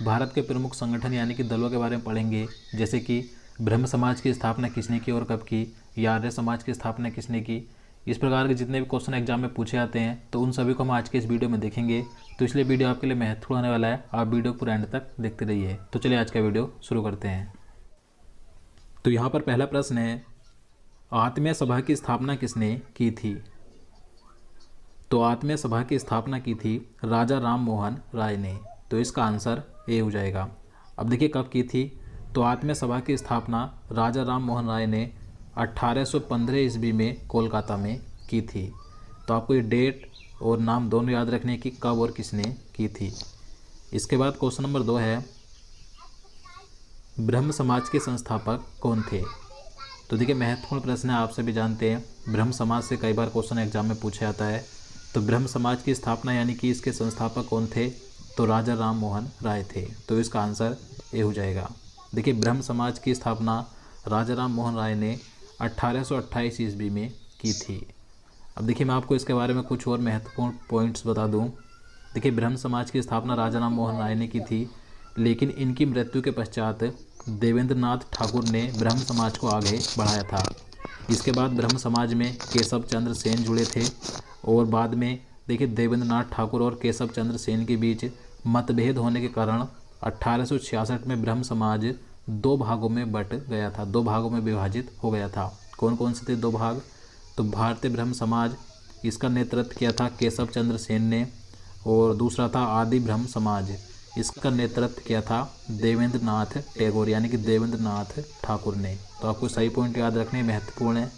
भारत के प्रमुख संगठन यानी कि दलों के बारे में पढ़ेंगे, जैसे कि ब्रह्म समाज की स्थापना किसने की और कब की, या आर्य समाज की स्थापना किसने की। इस प्रकार के जितने भी क्वेश्चन एग्जाम में पूछे जाते हैं तो उन सभी को हम आज के इस वीडियो में देखेंगे। तो इसलिए वीडियो आपके लिए महत्वपूर्ण होने वाला है, आप वीडियो पूरा एंड तक देखते रहिए। तो चलिए आज का वीडियो शुरू करते हैं। तो यहाँ पर पहला प्रश्न है, आत्मीय सभा की स्थापना किसने की थी। तो आत्मीय सभा की स्थापना की थी राजा राम मोहन राय ने। तो इसका आंसर ए हो जाएगा। अब देखिए कब की थी। तो आत्मीय सभा की स्थापना राजा राम मोहन राय ने 1815 ईस्वी में कोलकाता में की थी। तो आपको ये डेट और नाम दोनों याद रखने की कब और किसने की थी। इसके बाद क्वेश्चन नंबर 2 है, ब्रह्म समाज के संस्थापक कौन थे। तो देखिए महत्वपूर्ण प्रश्न है, आप सभी जानते हैं ब्रह्म समाज से कई बार क्वेश्चन एग्जाम में पूछा जाता है। तो ब्रह्म समाज की स्थापना यानी कि इसके संस्थापक कौन थे, तो राजा राम मोहन राय थे। तो इसका आंसर ए हो जाएगा। देखिए ब्रह्म समाज की स्थापना राजा राम मोहन राय ने 1828 ईस्वी में की थी। अब देखिए मैं आपको इसके बारे में कुछ और महत्वपूर्ण पॉइंट्स बता दूं। देखिए ब्रह्म समाज की स्थापना राजा राम मोहन राय ने की थी, लेकिन इनकी मृत्यु के पश्चात देवेंद्र नाथ ठाकुर ने ब्रह्म समाज को आगे बढ़ाया था। इसके बाद ब्रह्म समाज में केशव चंद्र सेन जुड़े थे और बाद में देखिए देवेंद्र नाथ ठाकुर और केशव चंद्र सेन के बीच मतभेद होने के कारण 1866 में ब्रह्म समाज दो भागों में बट गया था, दो भागों में विभाजित हो गया था। कौन कौन से थे दो भाग, तो भारतीय ब्रह्म समाज, इसका नेतृत्व किया था केशव चंद्र सेन ने, और दूसरा था आदि ब्रह्म समाज, इसका नेतृत्व किया था देवेंद्र नाथ टैगोर यानी कि देवेंद्र नाथ ठाकुर ने। तो आपको सही पॉइंट याद रखने महत्वपूर्ण है।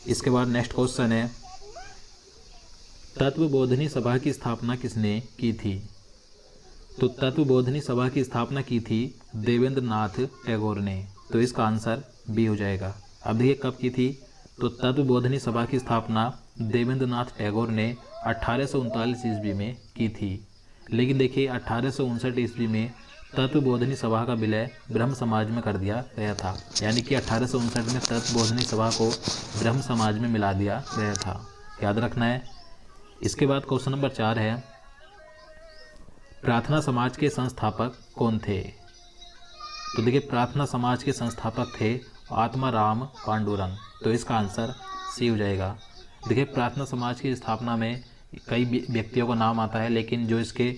इसके बाद नेक्स्ट क्वेश्चन है, तत्वबोधिनी सभा की स्थापना किसने की थी। तो तत्वबोधिनी सभा की स्थापना की थी देवेंद्र नाथ टैगोर ने। तो इसका आंसर बी हो जाएगा। अब देखिए कब की थी। तो तत्वबोधिनी सभा की स्थापना देवेंद्र नाथ टैगोर ने 1839 ईस्वी में की थी, लेकिन देखिए 1859 ईस्वी में तत्वबोधिनी सभा का विलय ब्रह्म समाज में कर दिया गया था, यानी कि 1859 में तत्वबोधिनी सभा को ब्रह्म समाज में मिला दिया गया था, याद रखना है। इसके बाद क्वेश्चन नंबर 4 है, प्रार्थना समाज के संस्थापक कौन थे। तो देखिए प्रार्थना समाज के संस्थापक थे आत्माराम पांडुरंग। तो इसका आंसर सी हो जाएगा। देखिए प्रार्थना समाज की स्थापना में कई व्यक्तियों का नाम आता है, लेकिन जो इसके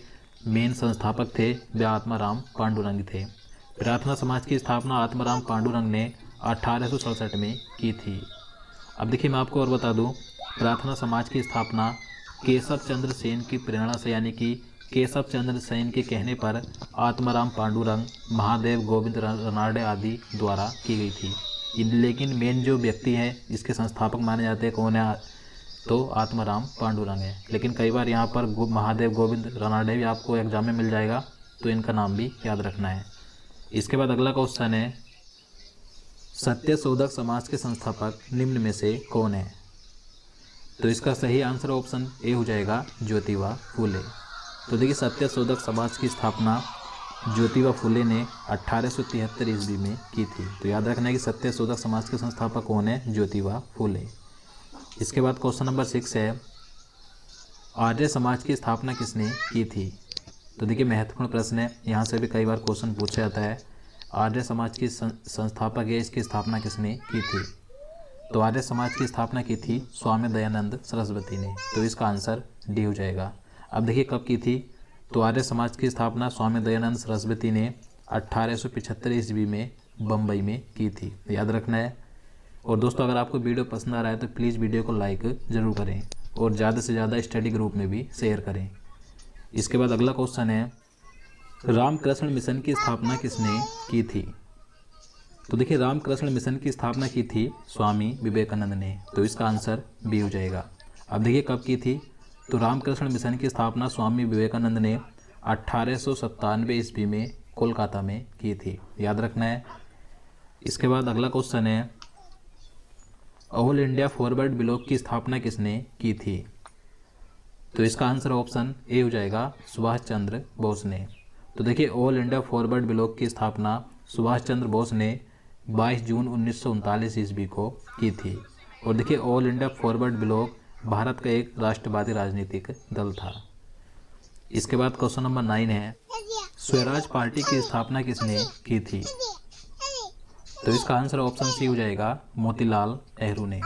मेन संस्थापक थे वे आत्माराम पांडुरंग थे। प्रार्थना समाज की स्थापना आत्माराम पांडुरंग ने 1867 में की थी। अब देखिए मैं आपको और बता दूं, प्रार्थना समाज की स्थापना केशव चंद्र सेन की प्रेरणा से, यानी कि केशव चंद्र सेन के कहने पर आत्माराम पांडुरंग, महादेव गोविंद रनाडे आदि द्वारा की गई थी। लेकिन मेन जो व्यक्ति हैं इसके संस्थापक माने जाते हैं कौन है, तो आत्माराम पांडुरंग है। लेकिन कई बार यहाँ पर महादेव गोविंद रनाडे भी आपको एग्जाम में मिल जाएगा, तो इनका नाम भी याद रखना है। इसके बाद अगला क्वेश्चन है, सत्यशोधक समाज के संस्थापक निम्न में से कौन है। तो इसका सही आंसर ऑप्शन ए हो जाएगा, ज्योतिबा फूले। तो देखिए सत्यशोधक समाज की स्थापना ज्योतिबा फूले ने 1873 ईस्वी में की थी। तो याद रखना है कि सत्यशोधक समाज के संस्थापक कौन है, ज्योतिबा फूले। इसके बाद क्वेश्चन नंबर 6 है, आर्य समाज की स्थापना किसने की थी। तो देखिए महत्वपूर्ण प्रश्न है, यहाँ से भी कई बार क्वेश्चन पूछा जाता है। आर्य समाज की संस्थापक है, इसकी स्थापना किसने की थी। तो आर्य समाज की स्थापना की थी स्वामी दयानंद सरस्वती ने। तो इसका आंसर डी हो जाएगा। अब देखिए कब की थी। तो आर्य समाज की स्थापना स्वामी दयानंद सरस्वती ने 1875 ईस्वी में बम्बई में की थी, याद रखना है। और दोस्तों अगर आपको वीडियो पसंद आ रहा है तो प्लीज़ वीडियो को लाइक ज़रूर करें और ज़्यादा से ज़्यादा स्टडी ग्रुप में भी शेयर करें। इसके बाद अगला क्वेश्चन है, रामकृष्ण मिशन की स्थापना किसने की थी। तो देखिए रामकृष्ण मिशन की स्थापना की थी स्वामी विवेकानंद ने। तो इसका आंसर बी हो जाएगा। अब देखिए कब की थी। तो रामकृष्ण मिशन की स्थापना स्वामी विवेकानंद ने 1897 ईस्वी में कोलकाता में की थी, याद रखना है। इसके बाद अगला क्वेश्चन है, ऑल इंडिया फॉरवर्ड ब्लॉक की स्थापना किसने की थी। तो इसका आंसर ऑप्शन ए हो जाएगा, सुभाष चंद्र बोस ने। तो देखिए ऑल इंडिया फॉरवर्ड ब्लॉक की स्थापना सुभाष चंद्र बोस ने 22 जून 1939 ईस्वी को की थी। और देखिए all India forward block Bharat का एक राष्ट्रवादी राजनीतिक दल था। इसके बाद क्वेश्चन नंबर 9 है, स्वराज पार्टी की स्थापना किसने की थी? तो इसका आंसर ऑप्शन सी हो जाएगा, मोतीलाल नेहरू ने।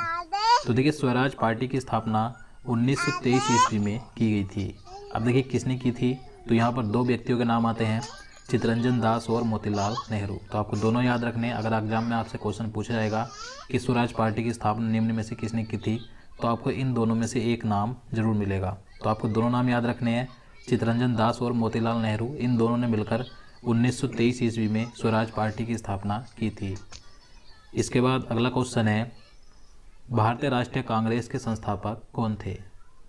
तो देखिए स्वराज पार्टी की स्थापना 1923 ईस्वी में की गई थी। अब देखिए किसने की थी, तो यहाँ पर दो व्यक्तियों के नाम आते हैं, चित्तरंजन दास और मोतीलाल नेहरू। तो आपको दोनों याद रखने हैं। अगर एग्जाम में आपसे क्वेश्चन पूछा जाएगा कि स्वराज पार्टी की स्थापना निम्न में से किसने की थी, तो आपको इन दोनों में से एक नाम जरूर मिलेगा। तो आपको दोनों नाम याद रखने हैं, चित्तरंजन दास और मोतीलाल नेहरू। इन दोनों ने मिलकर 1923 ईस्वी में स्वराज पार्टी की स्थापना की थी। इसके बाद अगला क्वेश्चन है, भारतीय राष्ट्रीय कांग्रेस के संस्थापक कौन थे?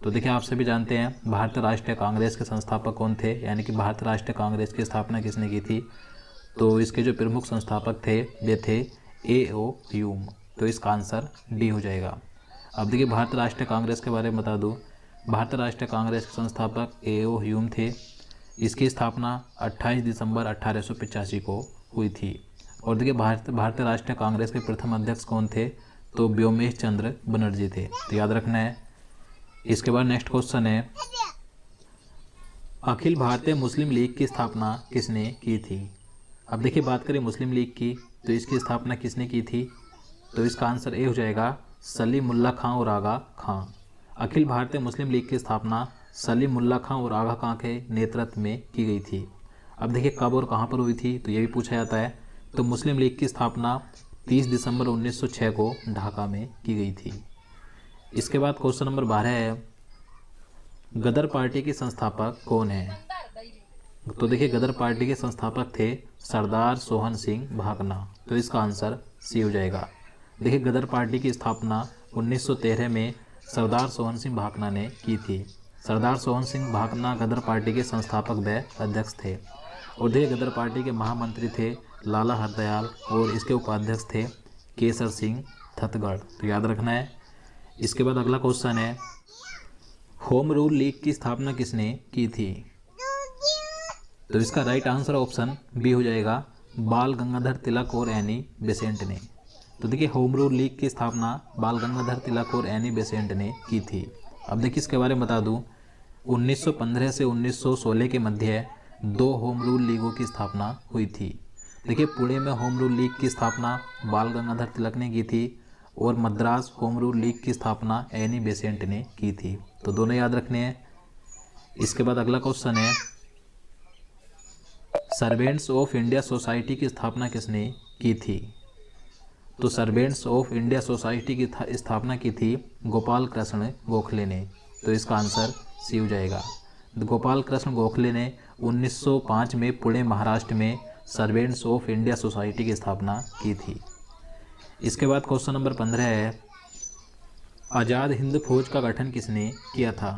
तो देखिए आप सभी जानते हैं भारतीय राष्ट्रीय कांग्रेस के संस्थापक कौन थे, यानी कि भारतीय राष्ट्रीय कांग्रेस की स्थापना किसने की थी। तो इसके जो प्रमुख संस्थापक थे वे थे A.O. ह्यूम। तो इसका आंसर डी हो जाएगा। अब देखिए भारतीय राष्ट्रीय कांग्रेस के बारे में बता दूं, भारतीय राष्ट्रीय कांग्रेस के संस्थापक A.O. ह्यूम थे। इसकी स्थापना 28 दिसंबर 1885 को हुई थी। और देखिए भारतीय राष्ट्रीय कांग्रेस के प्रथम अध्यक्ष कौन थे, तो व्योमेश चंद्र बनर्जी थे। तो याद रखना है। इसके बाद नेक्स्ट क्वेश्चन है, अखिल भारतीय मुस्लिम लीग की स्थापना किसने की थी? अब देखिए बात करें मुस्लिम लीग की, तो इसकी स्थापना किसने की थी? तो इसका आंसर ए हो जाएगा, सलीमुल्लाह खां और आगा खां। अखिल भारतीय मुस्लिम लीग की स्थापना सलीमुल्लाह खां और आगा खां के नेतृत्व में की गई थी। अब देखिए कब और कहां पर हुई थी, तो ये भी पूछा जाता है। तो मुस्लिम लीग की स्थापना 30 दिसंबर 1906 को ढाका में की गई थी। इसके बाद क्वेश्चन नंबर 12 है, गदर पार्टी के संस्थापक कौन है? तो देखिए गदर पार्टी के संस्थापक थे सरदार सोहन सिंह भाकना। तो इसका आंसर सी हो जाएगा। देखिए गदर पार्टी की स्थापना 1913 में सरदार सोहन सिंह भाकना ने की थी। सरदार सोहन सिंह भाकना गदर पार्टी के संस्थापक व अध्यक्ष थे। और देखिए गदर पार्टी के महामंत्री थे लाला हरदयाल और इसके उपाध्यक्ष थे केसर सिंह थतगढ़। तो याद रखना है। इसके बाद अगला क्वेश्चन है, होम रूल लीग की स्थापना किसने की थी? तो इसका राइट आंसर ऑप्शन बी हो जाएगा, बाल गंगाधर तिलक और एनी बेसेंट ने। तो देखिए होम रूल लीग की स्थापना बाल गंगाधर तिलक और एनी बेसेंट ने की थी। अब देखिए इसके बारे में बता दूं, 1915 से 1916 के मध्य 2 होम रूल लीगों की स्थापना हुई थी। देखिए पुणे में होम रूल लीग की स्थापना बाल गंगाधर तिलक ने की थी और मद्रास होम रूल लीग की स्थापना एनी बेसेंट ने की थी। तो दोनों याद रखने हैं। इसके बाद अगला क्वेश्चन है, सर्वेंट्स ऑफ इंडिया सोसाइटी की स्थापना किसने की थी? तो सर्वेंट्स ऑफ इंडिया सोसाइटी की स्थापना की थी गोपाल कृष्ण गोखले ने। तो इसका आंसर सी हो जाएगा। गोपाल कृष्ण गोखले ने 1905 में पुणे महाराष्ट्र में सर्वेंट्स ऑफ इंडिया सोसाइटी की स्थापना की थी। इसके बाद क्वेश्चन नंबर 15 है, आज़ाद हिंद फौज का गठन किसने किया था?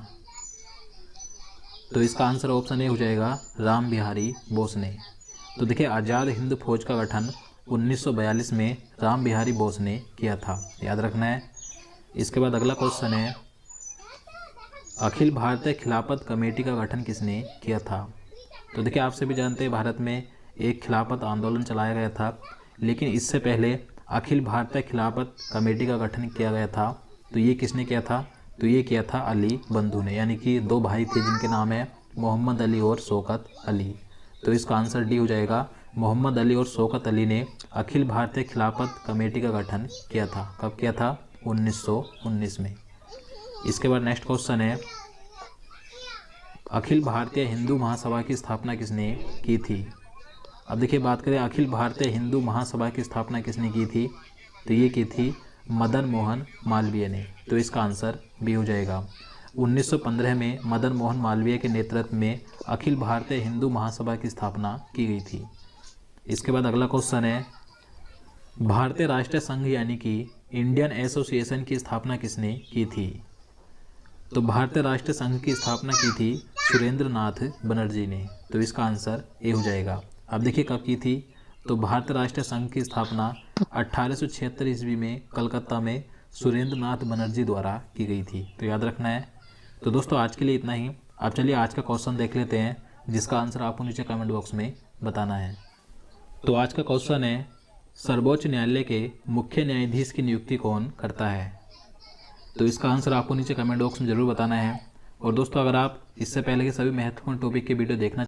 तो इसका आंसर ऑप्शन ए हो जाएगा, राम बिहारी बोस ने। तो देखिए आज़ाद हिंद फौज का गठन 1942 में राम बिहारी बोस ने किया था। याद रखना है। इसके बाद अगला क्वेश्चन है, अखिल भारतीय खिलाफत कमेटी का गठन किसने किया था? तो देखिए आप सभी जानते हैं भारत में एक खिलाफत आंदोलन चलाया गया था, लेकिन इससे पहले अखिल भारतीय खिलाफत कमेटी का गठन किया गया था। तो ये किसने किया था? तो ये किया था अली बंधु ने, यानी कि 2 भाई थे जिनके नाम है मोहम्मद अली और शौकत अली। तो इसका आंसर डी हो जाएगा, मोहम्मद अली और शौकत अली ने अखिल भारतीय खिलाफत कमेटी का गठन किया था। कब किया था? 1919 में। इसके बाद नेक्स्ट क्वेश्चन है, अखिल भारतीय हिंदू महासभा की स्थापना किसने की थी? अब देखिए बात करें अखिल भारतीय हिंदू महासभा की स्थापना किसने की थी, तो ये की थी मदन मोहन मालवीय ने। तो इसका आंसर बी हो जाएगा। 1915 में मदन मोहन मालवीय के नेतृत्व में अखिल भारतीय हिंदू महासभा की स्थापना की गई थी। इसके बाद अगला क्वेश्चन है, भारतीय राष्ट्रीय संघ यानी कि इंडियन एसोसिएशन की स्थापना किसने की थी? तो भारतीय राष्ट्रीय संघ की स्थापना की थी सुरेंद्र नाथ बनर्जी ने। तो इसका आंसर ए हो जाएगा। अब देखिए कब की थी, तो भारतीय राष्ट्रीय संघ की स्थापना 1876 ईस्वी में कलकत्ता में सुरेंद्र नाथ बनर्जी द्वारा की गई थी। तो याद रखना है। तो दोस्तों आज के लिए इतना ही। अब चलिए आज का क्वेश्चन देख लेते हैं, जिसका आंसर आपको नीचे कमेंट बॉक्स में बताना है। तो आज का क्वेश्चन है, सर्वोच्च न्यायालय के मुख्य न्यायाधीश की नियुक्ति कौन करता है? तो इसका आंसर आपको नीचे कमेंट बॉक्स में जरूर बताना है। और दोस्तों अगर आप इससे पहले के सभी महत्वपूर्ण टॉपिक के वीडियो देखना